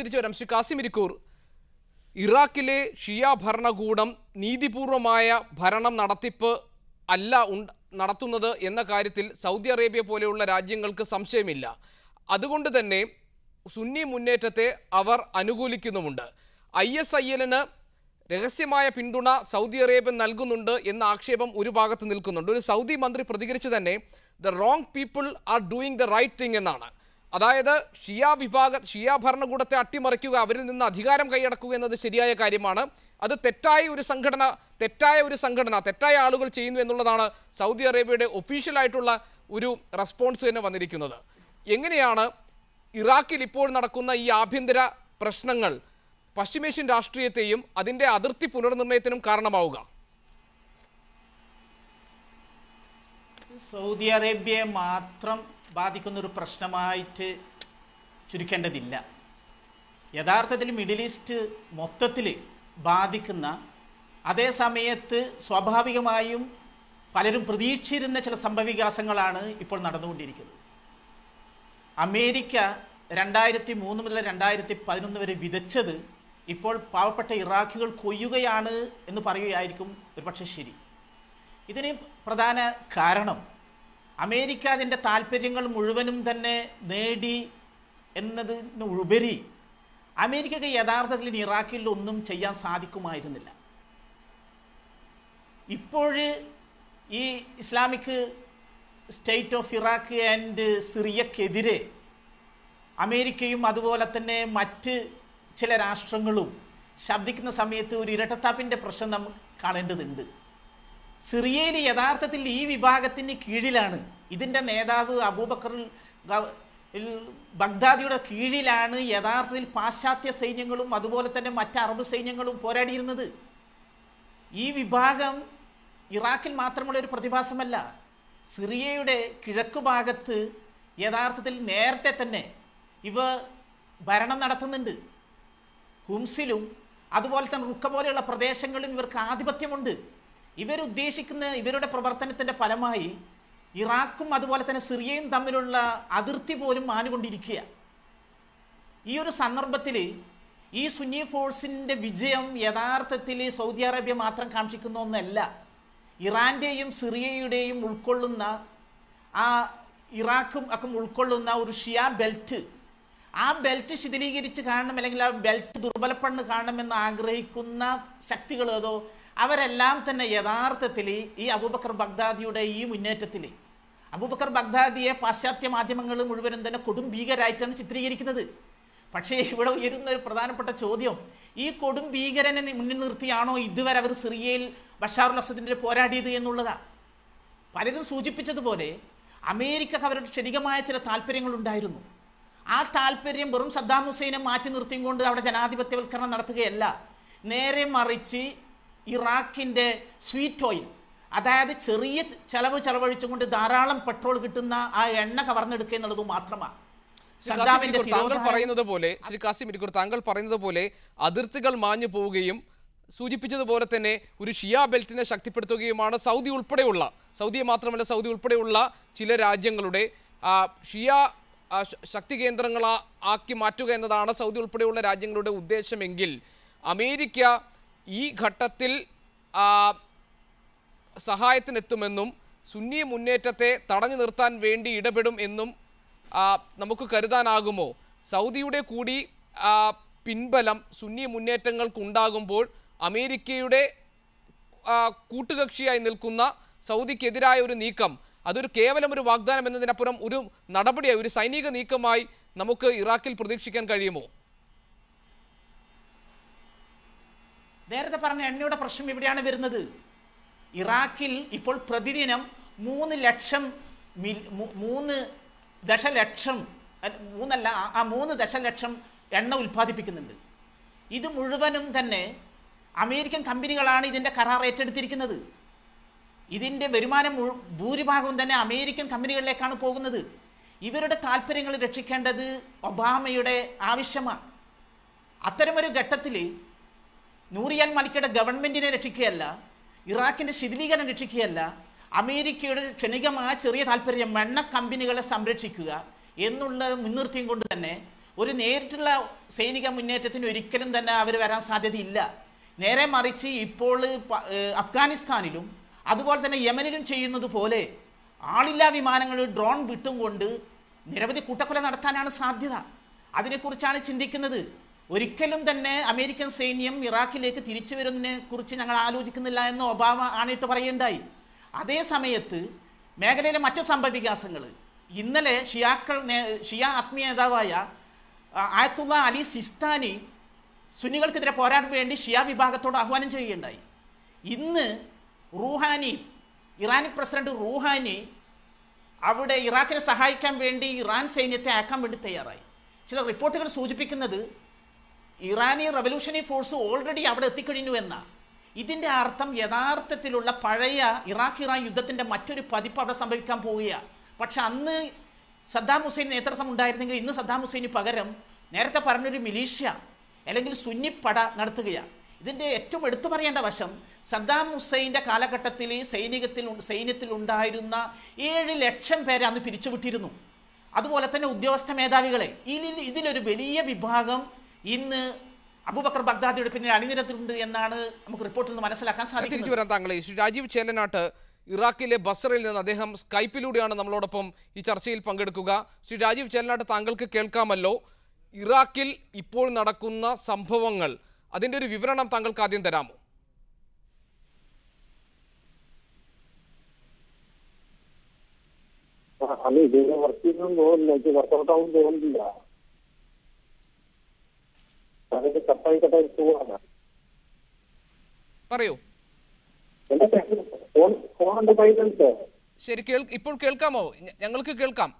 തിരിച്ചു വരാം. ശ്രീ കാസിം ഇരിക്കൂർ, ഇറാഖിലെ ഷിയ ഭരണകൂടം നീതിപൂർവമായ ഭരണം നടത്തുന്നത് എന്ന കാര്യത്തിൽ സൗദി അറേബ്യ പോലെയുള്ള രാജ്യങ്ങൾക്ക് സംശയമില്ല. അതുകൊണ്ട് തന്നെ സുന്നി മുന്നേറ്റത്തെ അവർ അനുകൂലിക്കുന്നുമുണ്ട്. ISIL-ന് രഹസ്യമായ പിന്തുണ സൗദി അറേബ്യ നൽകുന്നുണ്ട് എന്ന ആക്ഷേപം ഒരു ഭാഗത്ത് നിൽക്കുന്നുണ്ട്. ഒരു സൗദി മന്ത്രി പ്രതികരിച്ച് തന്നെ the wrong people are doing the right thing എന്നാണ്. അതായത് ഷിയ ഭരണകൂടത്തെ അട്ടിമറിക്കുക, അവരിൽ നിന്ന് അധികാരം കൈയടക്കുക എന്നത് ശരിയായ കാര്യമാണ്. അത് തെറ്റായ ആളുകൾ ചെയ്യുന്നു എന്നുള്ളതാണ് സൗദി അറേബ്യയുടെ ഒഫീഷ്യലായിട്ടുള്ള ഒരു റെസ്പോൺസ് തന്നെ വന്നിരിക്കുന്നത്. എങ്ങനെയാണ് ഇറാഖിൽ ഇപ്പോൾ നടക്കുന്ന ഈ ആഭ്യന്തര പ്രശ്നങ്ങൾ പശ്ചിമേഷ്യൻ രാഷ്ട്രീയത്തെയും അതിൻ്റെ അതിർത്തി പുനർനിർണയത്തിനും കാരണമാവുക? സൗദി അറേബ്യയെ മാത്രം ബാധിക്കുന്നൊരു പ്രശ്നമായിട്ട് ചുരുക്കേണ്ടതില്ല. യഥാർത്ഥത്തിൽ മിഡിൽ ഈസ്റ്റ് മൊത്തത്തിൽ ബാധിക്കുന്ന, അതേ സമയത്ത് സ്വാഭാവികമായും പലരും പ്രതീക്ഷിച്ചിരുന്ന ചില സംഭവവികാസങ്ങളാണ് ഇപ്പോൾ നടന്നുകൊണ്ടിരിക്കുന്നത്. അമേരിക്ക 2003 മുതൽ 2011 വരെ വിതച്ചത് ഇപ്പോൾ പാവപ്പെട്ട ഇറാഖികൾ കൊയ്യുകയാണ് എന്ന് പറയുകയായിരിക്കും ഒരുപക്ഷെ ശരി. ഇതിന് പ്രധാന കാരണം അമേരിക്ക അതിൻ്റെ താല്പര്യങ്ങൾ മുഴുവനും തന്നെ നേടി എന്നതിന് ഉപരി അമേരിക്കയ്ക്ക് യഥാർത്ഥത്തിൽ ഇറാഖിൽ ഒന്നും ചെയ്യാൻ സാധിക്കുമായിരുന്നില്ല. ഇപ്പോൾ ഈ Islamic State of Iraq and സിറിയക്കെതിരെ അമേരിക്കയും അതുപോലെ തന്നെ മറ്റ് ചില രാഷ്ട്രങ്ങളും ശബ്ദിക്കുന്ന സമയത്ത് ഒരു ഇരട്ടത്താപ്പിൻ്റെ പ്രശ്നം നമ്മൾ കാണേണ്ടതുണ്ട്. സിറിയയിൽ യഥാർത്ഥത്തിൽ ഈ വിഭാഗത്തിന് കീഴിലാണ്, ഇതിൻ്റെ നേതാവ് അബൂബക്കർ ബഗ്ദാദിയുടെ കീഴിലാണ് യഥാർത്ഥത്തിൽ പാശ്ചാത്യ സൈന്യങ്ങളും അതുപോലെ തന്നെ മറ്റ് അറബ് സൈന്യങ്ങളും പോരാടിയിരുന്നത്. ഈ വിഭാഗം ഇറാഖിൽ മാത്രമുള്ള ഒരു പ്രതിഭാസമല്ല. സിറിയയുടെ കിഴക്ക് ഭാഗത്ത് യഥാർത്ഥത്തിൽ നേരത്തെ തന്നെ ഇവ ഭരണം നടത്തുന്നുണ്ട്. ഹുംസിലും അതുപോലെ തന്നെ റുക്ക പോലെയുള്ള പ്രദേശങ്ങളിലും ഇവർക്ക് ആധിപത്യമുണ്ട്. ഇവരുദ്ദേശിക്കുന്ന ഇവരുടെ പ്രവർത്തനത്തിൻ്റെ ഫലമായി ഇറാഖും അതുപോലെ തന്നെ സിറിയയും തമ്മിലുള്ള അതിർത്തി പോലും മാനുകൊണ്ടിരിക്കുക. ഈ ഒരു സന്ദർഭത്തിൽ ഈ സുന്നി ഫോഴ്സിൻ്റെ വിജയം യഥാർത്ഥത്തിൽ സൗദി അറേബ്യ മാത്രം കാക്ഷിക്കുന്ന ഒന്നല്ല. ഇറാൻ്റെയും സിറിയയുടെയും ഉൾക്കൊള്ളുന്ന ആ ഇറാഖും ഒക്കെ ഉൾക്കൊള്ളുന്ന ഒരു ഷിയ ബെൽറ്റ്, ആ ബെൽറ്റ് ശിഥിലീകരിച്ച് കാണണം, അല്ലെങ്കിൽ ആ ബെൽറ്റ് ദുർബലപ്പെട്ട് കാണണമെന്ന് ആഗ്രഹിക്കുന്ന ശക്തികളേതോ അവരെല്ലാം തന്നെ യഥാർത്ഥത്തിൽ ഈ അബൂബക്കർ ബഗ്ദാദിയുടെ ഈ മുന്നേറ്റത്തിൽ അബൂബക്കർ ബഗ്ദാദിയെ പാശ്ചാത്യ മാധ്യമങ്ങൾ മുഴുവനും തന്നെ കൊടും ഭീകരായിട്ടാണ് ചിത്രീകരിക്കുന്നത്. പക്ഷേ ഇവിടെ ഉയരുന്ന ഒരു പ്രധാനപ്പെട്ട ചോദ്യം, ഈ കൊടും ഭീകരനെ മുന്നിൽ നിർത്തിയാണോ ഇതുവരെ അവർ സിറിയയിൽ ബഷാറുൽ അസദിൻ്റെ പോരാടിയത് എന്നുള്ളതാണ്. പലരും സൂചിപ്പിച്ചതുപോലെ അമേരിക്കക്ക് അവരുടെ ക്ഷണികമായ ചില താല്പര്യങ്ങളുണ്ടായിരുന്നു. ആ താല്പര്യം വെറും സദ്ദാം ഹുസൈനെ മാറ്റി നിർത്തിയും കൊണ്ട് അവിടെ ജനാധിപത്യവൽക്കരണം നടത്തുകയല്ല, നേരെ മറിച്ച് ഇറാഖിൻ്റെ സ്വീറ്റ് ഓയിൽ, അതായത് ചെറിയ ചെലവഴിച്ചുകൊണ്ട് ധാരാളം പെട്രോൾ കിട്ടുന്ന ആ എണ്ണ കവർന്നെടുക്കുക എന്നുള്ളത് മാത്രമാണ്. താങ്കൾ പറയുന്നത് പോലെ, ശ്രീ കാസിം ഇരിക്കൂർ, താങ്കൾ പറയുന്നത് പോലെ അതിർത്തികൾ മാഞ്ഞു പോവുകയും സൂചിപ്പിച്ചതുപോലെ തന്നെ ഒരു ഷിയ ബെൽറ്റിനെ ശക്തിപ്പെടുത്തുകയുമാണ് സൗദിയെ മാത്രമല്ല സൗദി ഉൾപ്പെടെയുള്ള ചില രാജ്യങ്ങളുടെ ഷിയ ശക്തി കേന്ദ്രങ്ങളാക്കി മാറ്റുക എന്നതാണ് സൗദി ഉൾപ്പെടെയുള്ള രാജ്യങ്ങളുടെ ഉദ്ദേശമെങ്കിൽ അമേരിക്ക ഈ ഘട്ടത്തിൽ സഹായത്തിനെത്തുമെന്നും സുന്നി മുന്നേറ്റത്തെ തടഞ്ഞു നിർത്താൻ വേണ്ടി ഇടപെടും എന്നും നമുക്ക് കരുതാനാകുമോ? സൗദിയുടെ കൂടി പിൻബലം സുന്നി മുന്നേറ്റങ്ങൾക്കുണ്ടാകുമ്പോൾ അമേരിക്കയുടെ കൂട്ടുകക്ഷിയായി നിൽക്കുന്ന സൗദിക്കെതിരായ ഒരു നീക്കം, അതൊരു കേവലം ഒരു വാഗ്ദാനം എന്നതിനപ്പുറം ഒരു നടപടിയായി, ഒരു സൈനിക നീക്കമായി നമുക്ക് ഇറാഖിൽ പ്രതീക്ഷിക്കാൻ കഴിയുമോ? നേരത്തെ പറഞ്ഞ എണ്ണയുടെ പ്രശ്നം ഇവിടെയാണ് വരുന്നത്. ഇറാഖിൽ ഇപ്പോൾ പ്രതിദിനം 3 ദശലക്ഷം എണ്ണ ഉൽപ്പാദിപ്പിക്കുന്നുണ്ട്. ഇത് മുഴുവനും തന്നെ അമേരിക്കൻ കമ്പനികളാണ് ഇതിൻ്റെ കരാർ ഏറ്റെടുത്തിരിക്കുന്നത്. ഇതിൻ്റെ വരുമാനം ഭൂരിഭാഗവും തന്നെ അമേരിക്കൻ കമ്പനികളിലേക്കാണ് പോകുന്നത്. ഇവരുടെ താല്പര്യങ്ങൾ രക്ഷിക്കേണ്ടത് ഒബാമയുടെ ആവശ്യമാണ്. അത്തരമൊരു ഘട്ടത്തിൽ നൂറിയാൻ മലിക്കയുടെ ഗവൺമെൻറ്റിനെ രക്ഷിക്കുകയല്ല, ഇറാഖിൻ്റെ ശിഥിലീകരണം രക്ഷിക്കുകയല്ല, അമേരിക്കയുടെ ക്ഷണികമായ ചെറിയ താല്പര്യം എണ്ണ കമ്പനികളെ സംരക്ഷിക്കുക എന്നുള്ള മുൻനിർത്തിയും കൊണ്ട് തന്നെ ഒരു നേരിട്ടുള്ള സൈനിക മുന്നേറ്റത്തിന് ഒരിക്കലും തന്നെ അവർ വരാൻ സാധ്യതയില്ല. നേരെ മറിച്ച് ഇപ്പോൾ അഫ്ഗാനിസ്ഥാനിലും അതുപോലെ തന്നെ യമനിലും ചെയ്യുന്നത് പോലെ ആളില്ലാ വിമാനങ്ങൾ ഡ്രോൺ വിട്ടും കൊണ്ട് നിരവധി കൂട്ടക്കൊല നടത്താനാണ് സാധ്യത. അതിനെക്കുറിച്ചാണ് ചിന്തിക്കുന്നത്. ഒരിക്കലും തന്നെ അമേരിക്കൻ സൈന്യം ഇറാഖിലേക്ക് തിരിച്ചു വരുന്നതിനെ കുറിച്ച് ഞങ്ങൾ ആലോചിക്കുന്നില്ല എന്ന് ഒബാമ ആണിട്ട് പറയുകയുണ്ടായി. അതേ സമയത്ത് മേഖലയിലെ മറ്റു സംഭവവികാസങ്ങൾ ഇന്നലെ ഷിയ ആത്മീയ നേതാവായ ആയത്തുള്ള അലി സിസ്താനി സുന്നികൾക്കെതിരെ പോരാടാൻ വേണ്ടി ഷിയ വിഭാഗത്തോട് ആഹ്വാനം ചെയ്യുകയുണ്ടായി. ഇന്ന് റൂഹാനി, ഇറാനി പ്രസിഡന്റ് റൂഹാനി അവിടെ ഇറാഖിനെ സഹായിക്കാൻ വേണ്ടി ഇറാൻ സൈന്യത്തെ അയക്കാൻ വേണ്ടി തയ്യാറായി. ചില റിപ്പോർട്ടുകൾ സൂചിപ്പിക്കുന്നത് ഇറാനി റവല്യൂഷണറി ഫോഴ്സ് ഓൾറെഡി അവിടെ എത്തിക്കഴിഞ്ഞു എന്നാണ്. ഇതിൻ്റെ അർത്ഥം യഥാർത്ഥത്തിലുള്ള പഴയ ഇറാൻ യുദ്ധത്തിൻ്റെ മറ്റൊരു പതിപ്പ് അവിടെ സംഭവിക്കാൻ പോവുകയാണ്. പക്ഷെ അന്ന് സദ്ദാം ഹുസൈൻ നേതൃത്വം ഉണ്ടായിരുന്നെങ്കിൽ ഇന്ന് സദ്ദാം ഹുസൈന് പകരം നേരത്തെ പറഞ്ഞൊരു മിലീഷ്യ അല്ലെങ്കിൽ സുന്നിപ്പട നടത്തുകയാണ്. ഇതിൻ്റെ ഏറ്റവും എടുത്തു പറയേണ്ട വശം സദ്ദാം ഹുസൈൻ്റെ കാലഘട്ടത്തിൽ സൈന്യത്തിൽ ഉണ്ടായിരുന്ന 7 ലക്ഷം പേരെ അന്ന് പിരിച്ചുവിട്ടിരുന്നു. അതുപോലെ തന്നെ ഉദ്യോഗസ്ഥ മേധാവികളെ. ഇതിലൊരു വലിയ വിഭാഗം ഇന്ന് അബൂബക്കർ ബഗ്ദാദിയുടെ പിന്നിൽ അണിനിരത്തിലുണ്ട് എന്നാണ് നമുക്ക് റിപ്പോർട്ടിൽ നിന്ന് മനസ്സിലാക്കാൻ സാധിക്കുന്നത്. തിരിച്ചു വരാൻ താങ്കളെ ശ്രീ രാജീവ് ചേലനാട്ട് ഇറാഖിലെ ബസറയിൽ നിന്ന് അദ്ദേഹം സ്കൈപ്പിലൂടെയാണ് നമ്മളോടൊപ്പം ഈ ചർച്ചയിൽ പങ്കെടുക്കുക. ശ്രീ രാജീവ് ചേലനാട്ട്, താങ്കൾക്ക് കേൾക്കാമല്ലോ. ഇറാഖിൽ ഇപ്പോൾ നടക്കുന്ന സംഭവങ്ങൾ, അതിൻ്റെ ഒരു വിവരണം താങ്കൾക്ക് ആദ്യം തരാമോ? പറയൂ. ശരി, ഇപ്പോൾ കേൾക്കാമോ? ഞങ്ങൾക്ക് കേൾക്കാം.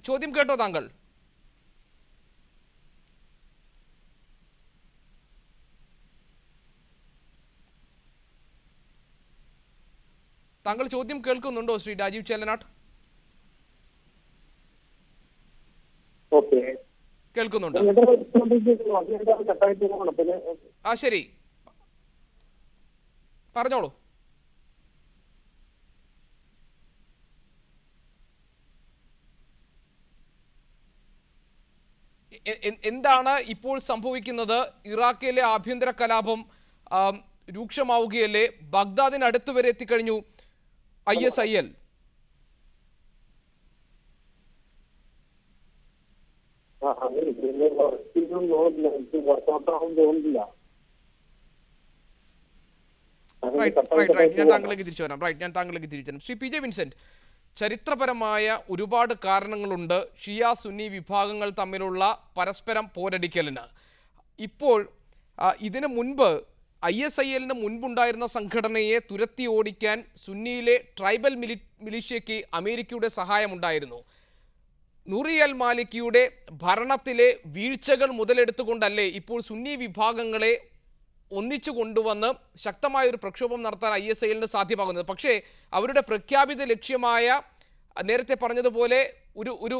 ചോദ്യം കേട്ടോ താങ്കൾ? താങ്കൾ ചോദ്യം കേൾക്കുന്നുണ്ടോ ശ്രീ രാജീവ് ചേലനാട്ട്? കേൾക്കുന്നുണ്ട്. ആ ശരി, പറഞ്ഞോളൂ. എന്താണ് ഇപ്പോൾ സംഭവിക്കുന്നത്? ഇറാഖിലെ ആഭ്യന്തര കലാപം രൂക്ഷമാവുകയല്ലേ? ബഗ്ദാദിനടുത്ത് വരെ എത്തിക്കഴിഞ്ഞു ISIL. ഞാൻ താങ്കളിലേക്ക് തിരിച്ചു വരാം. ശ്രീ PJ വിൻസെന്റ്, ചരിത്രപരമായ ഒരുപാട് കാരണങ്ങളുണ്ട് ഷിയ സുന്നി വിഭാഗങ്ങൾ തമ്മിലുള്ള പരസ്പരം പോരടിക്കലിന്. ഇപ്പോൾ ഇതിനു മുൻപ് ISILന് മുൻപുണ്ടായിരുന്ന സംഘടനയെ തുരത്തി ഓടിക്കാൻ സുന്നിയിലെ ട്രൈബൽ മിലിഷ്യയ്ക്ക് അമേരിക്കയുടെ സഹായമുണ്ടായിരുന്നു. നൂറി അൽ മാലിക്കിയുടെ ഭരണത്തിലെ വീഴ്ചകൾ മുതലെടുത്തുകൊണ്ടല്ലേ ഇപ്പോൾ സുന്നി വിഭാഗങ്ങളെ ഒന്നിച്ചു കൊണ്ടുവന്ന് ശക്തമായൊരു പ്രക്ഷോഭം നടത്താൻ ISILന് സാധ്യമാകുന്നത്? പക്ഷേ അവരുടെ പ്രഖ്യാപിത ലക്ഷ്യമായ നേരത്തെ പറഞ്ഞതുപോലെ ഒരു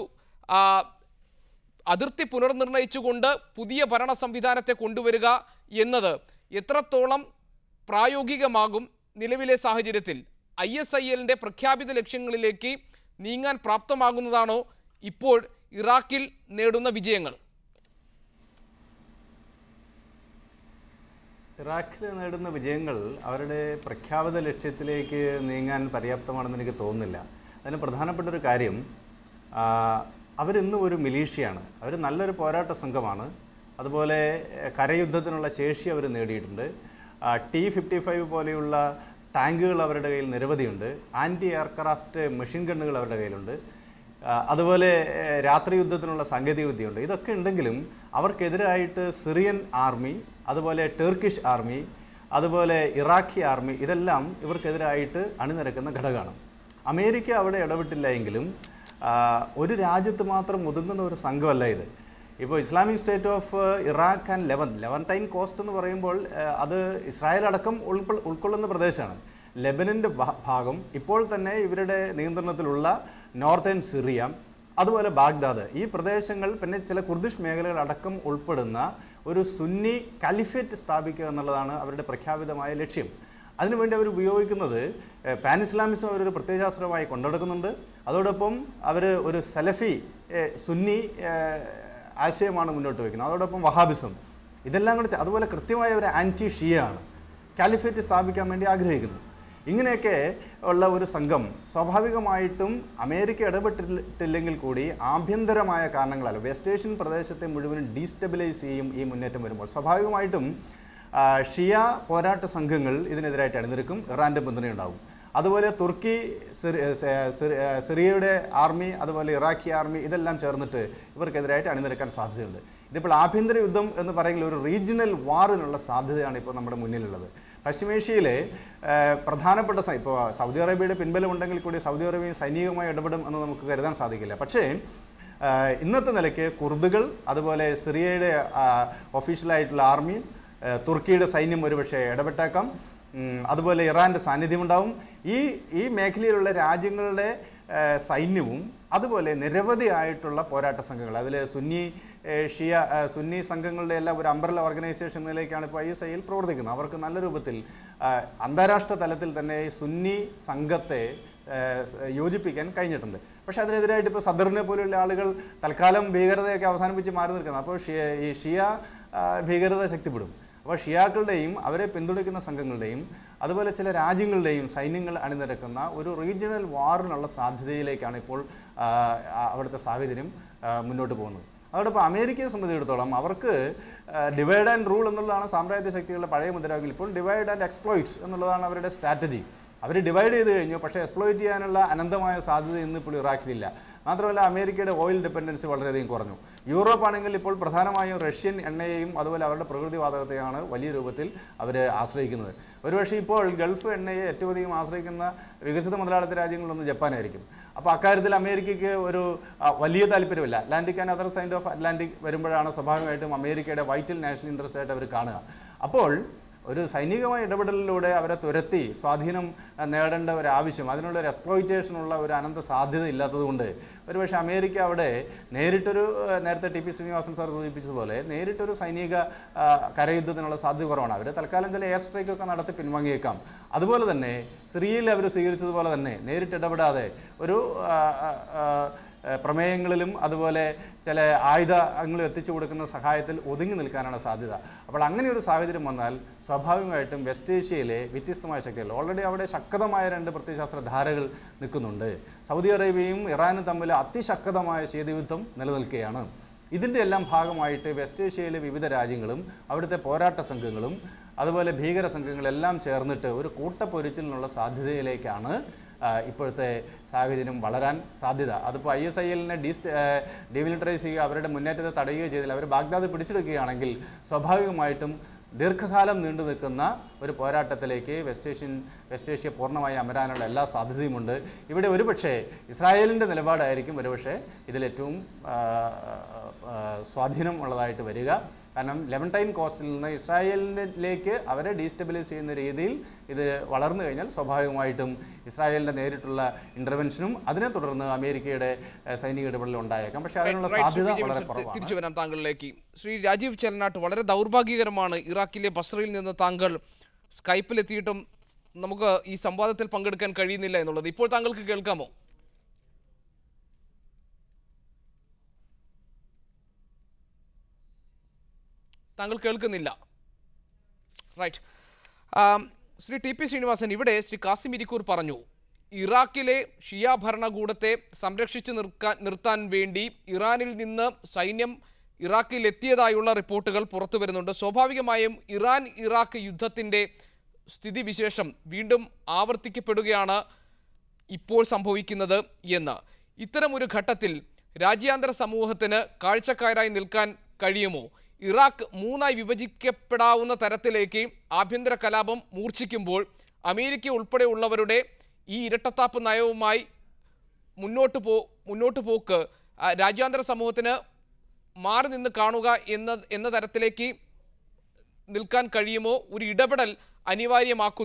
അതിർത്തി പുനർനിർണയിച്ചുകൊണ്ട് പുതിയ ഭരണ സംവിധാനത്തെ കൊണ്ടുവരിക എന്നത് എത്രത്തോളം പ്രായോഗികമാകും നിലവിലെ സാഹചര്യത്തിൽ? ISILന്റെ പ്രഖ്യാപിത ലക്ഷ്യങ്ങളിലേക്ക് നീങ്ങാൻ പ്രാപ്തമാകുന്നതാണോ ഇപ്പോൾ ഇറാഖിൽ നേടുന്ന വിജയങ്ങൾ? ഇറാഖിൽ നേടുന്ന വിജയങ്ങൾ അവരുടെ പ്രഖ്യാപിത ലക്ഷ്യത്തിലേക്ക് നീങ്ങാൻ പര്യാപ്തമാണെന്ന് എനിക്ക് തോന്നുന്നില്ല. അതിന് പ്രധാനപ്പെട്ടൊരു കാര്യം, അവരിന്ന് ഒരു മിലീഷ്യയാണ്. അവർ നല്ലൊരു പോരാട്ട സംഘമാണ്. അതുപോലെ കരയുദ്ധത്തിനുള്ള ശേഷി അവർ നേടിയിട്ടുണ്ട്. T-55 പോലെയുള്ള ടാങ്കുകൾ അവരുടെ കയ്യിൽ നിരവധിയുണ്ട്. ആൻറ്റി എയർക്രാഫ്റ്റ് മെഷീൻ ഗണ്ണുകൾ അവരുടെ കയ്യിലുണ്ട്. അതുപോലെ രാത്രി യുദ്ധത്തിനുള്ള സാങ്കേതികവിദ്യയുണ്ട്. ഇതൊക്കെ ഉണ്ടെങ്കിലും അവർക്കെതിരായിട്ട് സിറിയൻ ആർമി, അതുപോലെ ടർക്കിഷ് ആർമി, അതുപോലെ ഇറാഖി ആർമി, ഇതെല്ലാം ഇവർക്കെതിരായിട്ട് അണിനിരക്കുന്ന ഘടകമാണ്. അമേരിക്ക അവിടെ ഇടപെട്ടില്ല എങ്കിലും ഒരു രാജ്യത്ത് മാത്രം ഒതുങ്ങുന്ന ഒരു സംഘമല്ല ഇത്. ഇപ്പോൾ Islamic State of Iraq and Levantine coast എന്ന് പറയുമ്പോൾ അത് ഇസ്രായേൽ അടക്കം ഉൾക്കൊള്ളുന്ന പ്രദേശമാണ്. ലെബനൻ്റെ ഭാഗം, ഇപ്പോൾ തന്നെ ഇവരുടെ നിയന്ത്രണത്തിലുള്ള നോർത്തേൺ സിറിയ, അതുപോലെ ബാഗ്ദാദ്, ഈ പ്രദേശങ്ങൾ, പിന്നെ ചില കുർദിഷ് മേഖലകൾ അടക്കം ഉൾപ്പെടുന്ന ഒരു സുന്നി കാലിഫേറ്റ് സ്ഥാപിക്കുക എന്നുള്ളതാണ് അവരുടെ പ്രഖ്യാപിതമായ ലക്ഷ്യം. അതിനുവേണ്ടി അവർ ഉപയോഗിക്കുന്നത് പാൻ ഇസ്ലാമിസം അവരൊരു പ്രത്യയശാസ്ത്രമായി കൊണ്ടുനടക്കുന്നുണ്ട്. അതോടൊപ്പം അവർ ഒരു സലഫി സുന്നി ആശയമാണ് മുന്നോട്ട് വയ്ക്കുന്നത്. അതോടൊപ്പം വഹാബിസം ഇതെല്ലാം കൂടെ അതുപോലെ കൃത്യമായ ഒരു ആൻറ്റി ഷിയ ആണ്. കാലിഫേറ്റ് സ്ഥാപിക്കാൻ വേണ്ടി ആഗ്രഹിക്കുന്നു. ഇങ്ങനെയൊക്കെ ഉള്ള ഒരു സംഘം സ്വാഭാവികമായിട്ടും അമേരിക്ക ഇടപെട്ടിട്ടില്ലെങ്കിൽ കൂടി ആഭ്യന്തരമായ കാരണങ്ങളാൽ വെസ്റ്റ് ഏഷ്യൻ പ്രദേശത്തെ മുഴുവനും ഡീസ്റ്റെബിലൈസ് ചെയ്യും ഈ മുന്നേറ്റം വരുമ്പോൾ. സ്വാഭാവികമായിട്ടും ഷിയ പോരാട്ട സംഘങ്ങൾ ഇതിനെതിരായിട്ട് അണിനിരക്കും. ഇറാൻ്റെ പിന്തുണയുണ്ടാകും. അതുപോലെ തുർക്കി, സിറിയയുടെ ആർമി, അതുപോലെ ഇറാഖി ആർമി ഇതെല്ലാം ചേർന്നിട്ട് ഇവർക്കെതിരായിട്ട് അണിനിരക്കാൻ സാധ്യതയുണ്ട്. ഇതിപ്പോൾ ആഭ്യന്തര യുദ്ധം എന്ന് പറയുന്ന ഒരു റീജിയണൽ വാറിനുള്ള സാധ്യതയാണ് ഇപ്പോൾ നമ്മുടെ മുന്നിലുള്ളത്. പശ്ചിമേഷ്യയിലെ പ്രധാനപ്പെട്ട ഇപ്പോൾ സൗദി അറേബ്യയുടെ പിൻബലമുണ്ടെങ്കിൽ കൂടി സൗദി അറേബ്യ സൈനികമായി ഇടപെടും എന്ന് നമുക്ക് കരുതാൻ സാധിക്കില്ല. പക്ഷേ ഇന്നത്തെ നിലയ്ക്ക് കുർദുകൾ, അതുപോലെ സിറിയയുടെ ഒഫീഷ്യലായിട്ടുള്ള ആർമി, തുർക്കിയുടെ സൈന്യം ഒരുപക്ഷെ ഇടപെട്ടേക്കാം. അതുപോലെ ഇറാൻ്റെ സാന്നിധ്യമുണ്ടാവും. ഈ മേഖലയിലുള്ള രാജ്യങ്ങളുടെ സൈന്യവും അതുപോലെ നിരവധിയായിട്ടുള്ള പോരാട്ട സംഘങ്ങൾ, അതിൽ സുന്നി സംഘങ്ങളുടെ എല്ലാം ഒരു അംബ്രല്ല ഓർഗനൈസേഷൻ നിലയ്ക്കാണ് ഇപ്പോൾ ISIL പ്രവർത്തിക്കുന്നത്. അവർക്ക് നല്ല രൂപത്തിൽ അന്താരാഷ്ട്ര തലത്തിൽ തന്നെ സുന്നി സംഘത്തെ യോജിപ്പിക്കാൻ കഴിഞ്ഞിട്ടുണ്ട്. പക്ഷേ അതിനെതിരായിട്ട് ഇപ്പോൾ സദറിനെ പോലെയുള്ള ആളുകൾ തൽക്കാലം ഭീകരതയൊക്കെ അവസാനിപ്പിച്ച് മാറി നിൽക്കുന്നത്. അപ്പോൾ ഈ ഷിയ ഭീകരത ശക്തിപ്പെടും. അപ്പോൾ ഷിയാക്കളുടെയും അവരെ പിന്തുണയ്ക്കുന്ന സംഘങ്ങളുടെയും അതുപോലെ ചില രാജ്യങ്ങളുടെയും സൈന്യങ്ങൾ അണിനിരക്കുന്ന ഒരു റീജിയണൽ വാറിനുള്ള സാധ്യതയിലേക്കാണ് ഇപ്പോൾ അവിടുത്തെ സാഹചര്യം മുന്നോട്ട് പോകുന്നത്. അതോടൊപ്പം അമേരിക്കയെ സംബന്ധിച്ചിടത്തോളം അവർക്ക് ഡിവൈഡ് ആൻഡ് റൂൾ എന്നുള്ളതാണ് സാമ്രാജ്യ ശക്തികളുടെ പഴയ മുദ്രാവാക്യം. ഇപ്പോൾ ഡിവൈഡ് ആൻഡ് എക്സ്പ്ലോയിറ്റ്സ് എന്നുള്ളതാണ് അവരുടെ സ്ട്രാറ്റജി. അവർ ഡിവൈഡ് ചെയ്ത് കഴിഞ്ഞു, പക്ഷേ എക്സ്പ്ലോയിറ്റ് ചെയ്യാനുള്ള അനന്തമായ സാധ്യത ഇന്നിപ്പോൾ ഇറാഖിലില്ല. മാത്രമല്ല അമേരിക്കയുടെ ഓയിൽ ഡിപ്പെൻഡൻസി വളരെയധികം കുറഞ്ഞു. യൂറോപ്പ് ആണെങ്കിൽ ഇപ്പോൾ പ്രധാനമായും റഷ്യൻ എണ്ണയെയും അതുപോലെ അവരുടെ പ്രകൃതിവാതകത്തെയാണ് വലിയ രൂപത്തിൽ അവർ ആശ്രയിക്കുന്നത്. ഒരുപക്ഷെ ഇപ്പോൾ ഗൾഫ് എണ്ണയെ ഏറ്റവും അധികം ആശ്രയിക്കുന്ന വികസിത മുതലാളിത്ത രാജ്യങ്ങളൊന്നും ജപ്പാനായിരിക്കും. അപ്പോൾ അക്കാര്യത്തിൽ അമേരിക്കയ്ക്ക് ഒരു വലിയ താല്പര്യമില്ല. Atlantic and other side of Atlantic വരുമ്പോഴാണ് സ്വാഭാവികമായിട്ടും അമേരിക്കയുടെ വൈറ്റൽ നാഷണൽ ഇൻട്രസ്റ്റ് ആയിട്ട് അവർ കാണുക. അപ്പോൾ ഒരു സൈനികമായ ഇടപെടലിലൂടെ അവരെ തുരത്തി സ്വാധീനം നേടേണ്ട ഒരു ആവശ്യം, അതിനുള്ള ഒരു എക്സ്പ്ലോയിറ്റേഷനുള്ള ഒരു അനന്ത സാധ്യത ഇല്ലാത്തതുകൊണ്ട് ഒരുപക്ഷെ അമേരിക്ക അവിടെ നേരത്തെ TP ശ്രീനിവാസൻ സാർ സൂചിപ്പിച്ചതുപോലെ നേരിട്ടൊരു സൈനിക കരയുദ്ധത്തിനുള്ള സാധ്യത കുറവാണ്. അവർ തൽക്കാലം ചില എയർ സ്ട്രൈക്കൊക്കെ നടത്തി പിൻവാങ്ങിയേക്കാം. അതുപോലെ തന്നെ സിറിയയിൽ അവർ സ്വീകരിച്ചതുപോലെ തന്നെ നേരിട്ട് ഇടപെടാതെ ഒരു പ്രമേയങ്ങളിലും അതുപോലെ ചില ആയുധങ്ങളും എത്തിച്ചു കൊടുക്കുന്ന സഹായത്തിൽ ഒതുങ്ങി നിൽക്കാനാണ് സാധ്യത. അപ്പോൾ അങ്ങനെ ഒരു സാഹചര്യം വന്നാൽ സ്വാഭാവികമായിട്ടും വെസ്റ്റ് ഏഷ്യയിലെ വ്യത്യസ്തമായ ശക്തികൾ, ഓൾറെഡി അവിടെ ശക്തമായ 2 പ്രത്യയശാസ്ത്ര ധാരകൾ നിൽക്കുന്നുണ്ട്. സൗദി അറേബ്യയും ഇറാനും തമ്മിൽ അതിശക്തമായ ശീതയുദ്ധം നിലനിൽക്കുകയാണ്. ഇതിൻ്റെ എല്ലാം ഭാഗമായിട്ട് വെസ്റ്റ് ഏഷ്യയിലെ വിവിധ രാജ്യങ്ങളും അവിടുത്തെ പോരാട്ട സംഘങ്ങളും അതുപോലെ ഭീകര സംഘങ്ങളെല്ലാം ചേർന്നിട്ട് ഒരു കൂട്ടപ്പൊരിച്ചിലിനുള്ള സാധ്യതയിലേക്കാണ് ഇപ്പോഴത്തെ സാഹചര്യം വളരാൻ സാധ്യത. അതിപ്പോൾ ISILനെ ഡീമിലിറ്ററൈസ് ചെയ്യുക, അവരുടെ മുന്നേറ്റത്തെ തടയുകയോ ചെയ്തില്ല. അവർ ബാഗ്ദാദ് പിടിച്ചെടുക്കുകയാണെങ്കിൽ സ്വാഭാവികമായിട്ടും ദീർഘകാലം നീണ്ടു നിൽക്കുന്ന ഒരു പോരാട്ടത്തിലേക്ക് വെസ്റ്റ് ഏഷ്യ പൂർണ്ണമായി അമരാനുള്ള എല്ലാ സാധ്യതയുമുണ്ട്. ഇവിടെ ഒരുപക്ഷെ ഇസ്രായേലിൻ്റെ നിലപാടായിരിക്കും ഒരുപക്ഷെ ഇതിലേറ്റവും സ്വാധീനം ഉള്ളതായിട്ട് വരിക. കാരണം ലെവൻടൈൻ കോസ്റ്റിൽ നിന്ന് ഇസ്രായേലിലേക്ക് അവരെ ഡീസ്റ്റെബിലൈസ് ചെയ്യുന്ന രീതിയിൽ ഇത് വളർന്നു കഴിഞ്ഞാൽ സ്വാഭാവികമായിട്ടും ഇസ്രായേലിൻ്റെ നേരിട്ടുള്ള ഇൻ്റർവെൻഷനും അതിനെ തുടർന്ന് അമേരിക്കയുടെ സൈനിക ഇടപെടലും ഉണ്ടായേക്കാം. പക്ഷേ അതിനുള്ള സാധ്യത വളരെ കുറവാണ്. തിരിച്ചു വരാം താങ്കളിലേക്ക്. ശ്രീ രാജീവ് ചേലനാട്ട്, വളരെ ദൗർഭാഗ്യകരമാണ് ഇറാഖിലെ ബസ്രയിൽ നിന്ന് താങ്കൾ സ്കൈപ്പിലെത്തിയിട്ടും നമുക്ക് ഈ സംവാദത്തിൽ പങ്കെടുക്കാൻ കഴിയുന്നില്ല എന്നുള്ളത്. ഇപ്പോൾ താങ്കൾക്ക് കേൾക്കാമോ? താങ്കൾ കേൾക്കുന്നില്ല. റൈറ്റ്. ശ്രീ TP ശ്രീനിവാസൻ, ഇവിടെ ശ്രീ കാസിം ഇരിക്കൂർ പറഞ്ഞു ഇറാഖിലെ ഷിയ ഭരണകൂടത്തെ സംരക്ഷിച്ച് നിർത്താൻ വേണ്ടി ഇറാനിൽ നിന്ന് സൈന്യം ഇറാഖിൽ എത്തിയതായുള്ള റിപ്പോർട്ടുകൾ പുറത്തു വരുന്നുണ്ട്. സ്വാഭാവികമായും ഇറാൻ ഇറാഖ് യുദ്ധത്തിൻ്റെ സ്ഥിതിവിശേഷം വീണ്ടും ആവർത്തിക്കപ്പെടുകയാണ് ഇപ്പോൾ സംഭവിക്കുന്നത് എന്ന്. ഇത്തരമൊരു ഘട്ടത്തിൽ രാജ്യാന്തര സമൂഹത്തിന് കാഴ്ചക്കാരായി നിൽക്കാൻ കഴിയുമോ? ഇറാഖ് 3ആയി വിഭജിക്കപ്പെടാവുന്ന തരത്തിലേക്ക് ആഭ്യന്തര കലാപം മൂർച്ഛിക്കുമ്പോൾ അമേരിക്ക ഉൾപ്പെടെയുള്ളവരുടെ ഈ ഇരട്ടത്താപ്പ് നയവുമായി മുന്നോട്ട് പോക്ക് രാജ്യാന്തര സമൂഹത്തിന് മാറി നിന്ന് കാണുക എന്ന തരത്തിലേക്ക് നിൽക്കാൻ കഴിയുമോ? ഒരു ഇടപെടൽ അനിവാര്യമാക്കുന്നു.